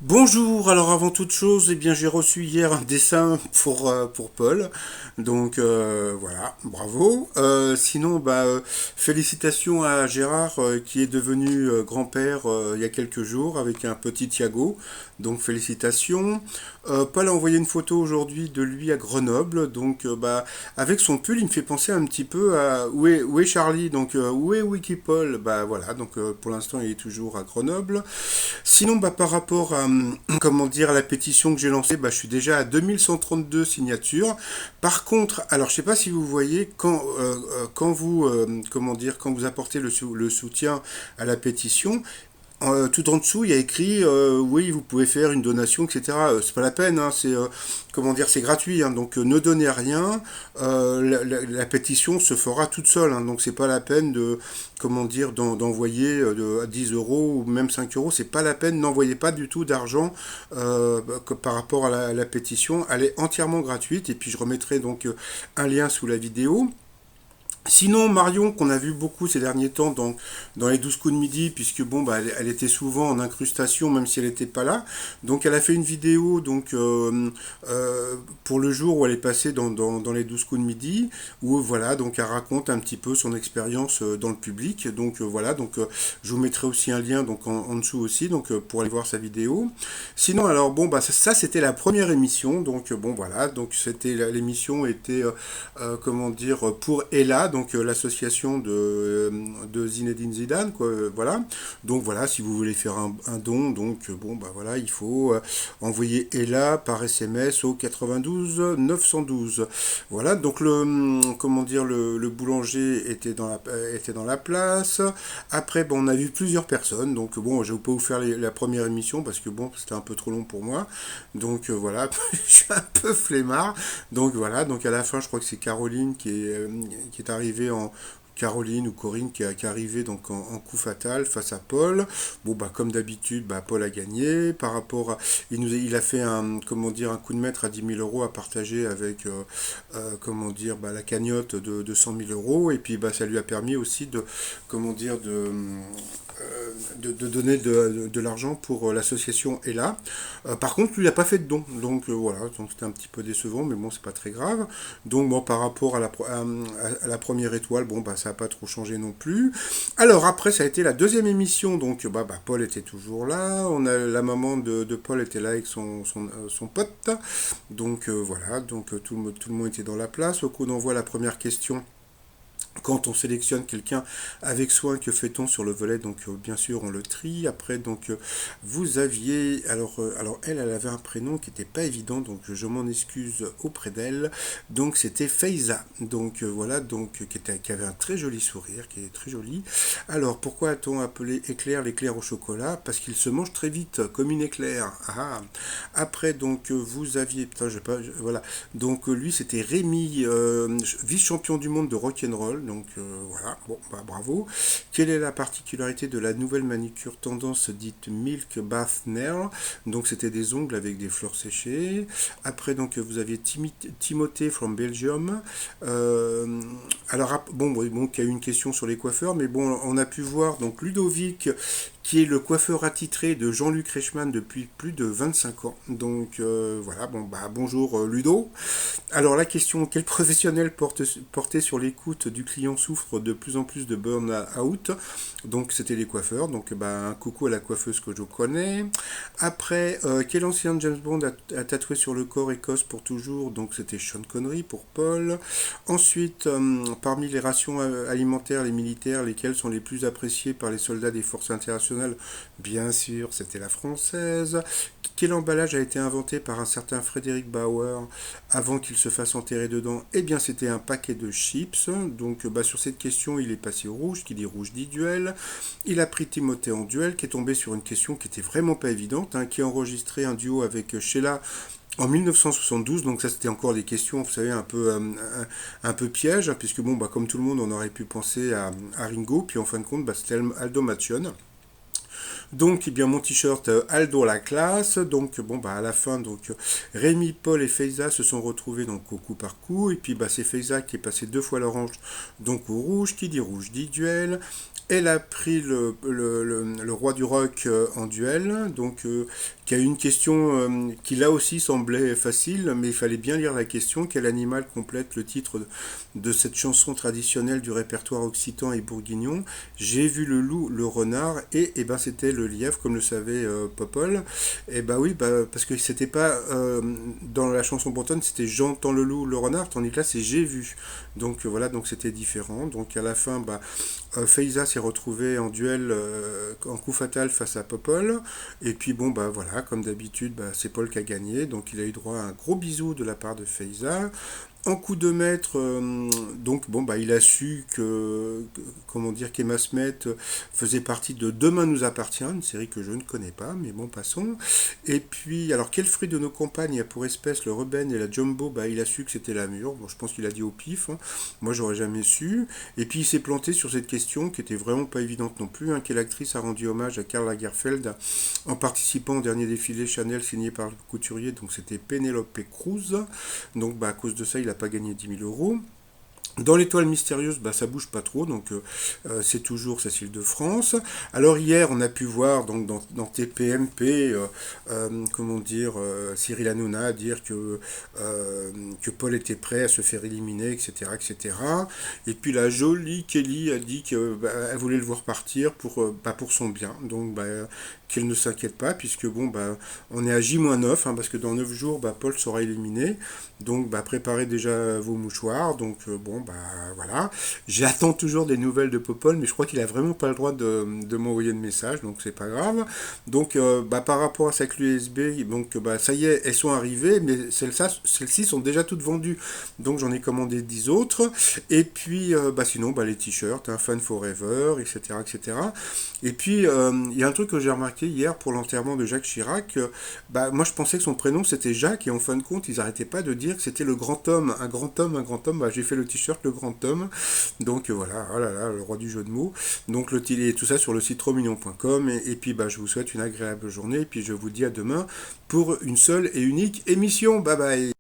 Bonjour, alors avant toute chose, eh bien j'ai reçu hier un dessin pour Paul, donc voilà, bravo. Sinon, félicitations à Gérard qui est devenu grand-père il y a quelques jours avec un petit Thiago, donc félicitations. Paul a envoyé une photo aujourd'hui de lui à Grenoble, donc avec son pull il me fait penser un petit peu à où est Charlie, donc où est Wiki Paul, bah voilà, donc pour l'instant il est toujours à Grenoble. Sinon, par rapport à, comment dire, à la pétition que j'ai lancée, je suis déjà à 2132 signatures. Par contre, alors je sais pas si vous voyez, quand vous, comment dire, quand vous apportez le soutien à la pétition, tout en dessous, il y a écrit oui, vous pouvez faire une donation, etc. C'est pas la peine, hein, c'est comment dire, c'est gratuit, hein, donc ne donnez rien. La pétition se fera toute seule, hein, donc c'est pas la peine de comment dire d'envoyer à 10 euros ou même 5 euros, c'est pas la peine. N'envoyez pas du tout d'argent par rapport à la pétition. Elle est entièrement gratuite et puis je remettrai donc un lien sous la vidéo. Sinon, Marion, qu'on a vu beaucoup ces derniers temps dans les 12 coups de midi, puisque elle était souvent en incrustation, même si elle n'était pas là. Donc, elle a fait une vidéo pour le jour où elle est passée dans les 12 coups de midi, où voilà, donc elle raconte un petit peu son expérience dans le public. Donc, voilà, donc je vous mettrai aussi un lien donc en dessous aussi, donc pour aller voir sa vidéo. Sinon, alors ça c'était la première émission, donc voilà, donc l'émission était comment dire pour Ella, donc l'association de Zinedine Zidane, quoi, voilà. Donc voilà, si vous voulez faire un don, donc voilà, il faut envoyer Ella par SMS au 92 912. Voilà, donc comment dire, le boulanger était dans la place. Après, on a vu plusieurs personnes, donc je vais pas vous faire la première émission parce que c'était un peu trop long pour moi. Donc voilà, je suis un peu flemmard. Donc voilà, donc à la fin, je crois que c'est Caroline qui est arrivée en Caroline ou Corinne qui est arrivée donc en coup fatal face à Paul. Comme d'habitude, Paul a gagné. Par rapport à, il a fait un comment dire un coup de maître à 10 000 euros à partager avec comment dire la cagnotte de 100 000 euros, et puis ça lui a permis aussi de comment dire de donner de l'argent pour l'association Ella. Par contre, lui, il n'a pas fait de don. Donc voilà, donc c'était un petit peu décevant, mais bon, c'est pas très grave. Donc par rapport à la première étoile, ça n'a pas trop changé non plus. Alors après, ça a été la deuxième émission, donc Paul était toujours là. La maman de Paul était là avec son pote. Donc voilà, donc tout le monde était dans la place. Au coup d'envoi, la première question. Quand on sélectionne quelqu'un avec soin, que fait-on sur le volet? Donc bien sûr on le trie. Après vous aviez alors elle avait un prénom qui n'était pas évident, donc je m'en excuse auprès d'elle. Donc c'était Faiza. Donc voilà, donc qui avait un très joli sourire, qui est très joli. Alors pourquoi a-t-on appelé éclair l'éclair au chocolat? Parce qu'il se mange très vite comme une éclair. Ah. Après vous aviez voilà, donc lui c'était Rémi, vice-champion du monde de rock'n'roll. Donc voilà, bravo. Quelle est la particularité de la nouvelle manicure tendance dite Milk Bath Nail? Donc c'était des ongles avec des fleurs séchées. Après vous aviez Timothée from Belgium. Qui a eu une question sur les coiffeurs, mais on a pu voir donc Ludovic qui est le coiffeur attitré de Jean-Luc Reichmann depuis plus de 25 ans. Donc voilà, bonjour Ludo. Alors la question, quel professionnel porté sur l'écoute du client souffre de plus en plus de burn-out? Donc c'était les coiffeurs, donc un coucou à la coiffeuse que je connais. Après, quel ancien James Bond a tatoué sur le corps Écosse pour toujours? Donc c'était Sean Connery pour Paul. Ensuite, parmi les rations alimentaires, les militaires, lesquelles sont les plus appréciées par les soldats des forces internationales? Bien sûr, c'était la française. Quel emballage a été inventé par un certain Frédéric Bauer avant qu'il se fasse enterrer dedans? Eh bien, c'était un paquet de chips. Donc, sur cette question, il est passé au rouge, qui dit rouge dit duel. Il a pris Timothée en duel, qui est tombé sur une question qui était vraiment pas évidente, qui a enregistré un duo avec Sheila en 1972. Donc ça c'était encore des questions, vous savez, un peu piège, puisque comme tout le monde, on aurait pu penser à Ringo, puis en fin de compte, c'était Aldo Macione. Donc, eh bien, mon t-shirt Aldo la classe. Donc, bon, bah, à la fin, donc, Rémi, Paul et Faiza se sont retrouvés donc au coup par coup. Et puis, bah, c'est Faiza qui est passé 2 fois l'orange, donc au rouge. Qui dit rouge dit duel. Elle a pris le roi du rock en duel, donc qui a une question qui là aussi semblait facile, mais il fallait bien lire la question. Quel animal complète le titre de cette chanson traditionnelle du répertoire occitan et bourguignon? J'ai vu le loup, le renard, et ben c'était le lièvre, comme le savait Popol. Et bah oui, bah, parce que c'était pas dans la chanson bretonne, c'était j'entends le loup, le renard, tandis que là c'est j'ai vu. Donc voilà, donc c'était différent. Donc à la fin, bah, Faiza s'est retrouvé en duel en coup fatal face à Popol. Et puis bon, bah voilà, comme d'habitude, bah, c'est Paul qui a gagné. Donc il a eu droit à un gros bisou de la part de Faiza. En coup de maître, donc bon bah il a su comment dire qu'Emma Smet faisait partie de Demain nous appartient, une série que je ne connais pas, mais bon passons. Et puis alors quel fruit de nos campagnes a pour espèce le rebenne et la jumbo? Bah il a su que c'était la mûre. Bon je pense qu'il a dit au pif, hein. Moi j'aurais jamais su. Et puis il s'est planté sur cette question qui était vraiment pas évidente non plus, hein. Quelle actrice a rendu hommage à Karl Lagerfeld en participant au dernier défilé Chanel signé par le couturier? Donc c'était Penelope Cruz. Donc bah, à cause de ça, il n'a pas gagné 10 000 euros. Dans l'étoile mystérieuse, bah, ça bouge pas trop, donc c'est toujours Cécile de France. Alors hier, on a pu voir donc dans TPMP, comment dire, Cyril Hanouna dire que Paul était prêt à se faire éliminer, etc., etc. Et puis la jolie Kelly a dit qu'elle elle voulait le voir partir pour son bien. Donc bah, qu'elle ne s'inquiète pas, puisque bon, bah, on est à J-9, hein, parce que dans 9 jours, bah, Paul sera éliminé. Donc bah, préparez déjà vos mouchoirs. Donc bon, bah voilà. J'attends toujours des nouvelles de Popol, mais je crois qu'il a vraiment pas le droit de m'envoyer de message, donc c'est pas grave. Donc bah, par rapport à sa clé USB, donc bah, ça y est, elles sont arrivées, mais celles-ci sont déjà toutes vendues. Donc j'en ai commandé 10 autres. Et puis bah, sinon, bah, les t-shirts, hein, Fan Forever, etc., etc. Et puis il y a un truc que j'ai remarqué hier pour l'enterrement de Jacques Chirac. Bah, moi je pensais que son prénom c'était Jacques, et en fin de compte, ils arrêtaient pas de dire que c'était le grand homme, un grand homme, un grand homme. Bah, j'ai fait le t-shirt le grand homme. Donc voilà, oh là là, le roi du jeu de mots. Donc tout ça sur le site romignon.com. Et puis bah, je vous souhaite une agréable journée. Et puis je vous dis à demain pour une seule et unique émission. Bye bye.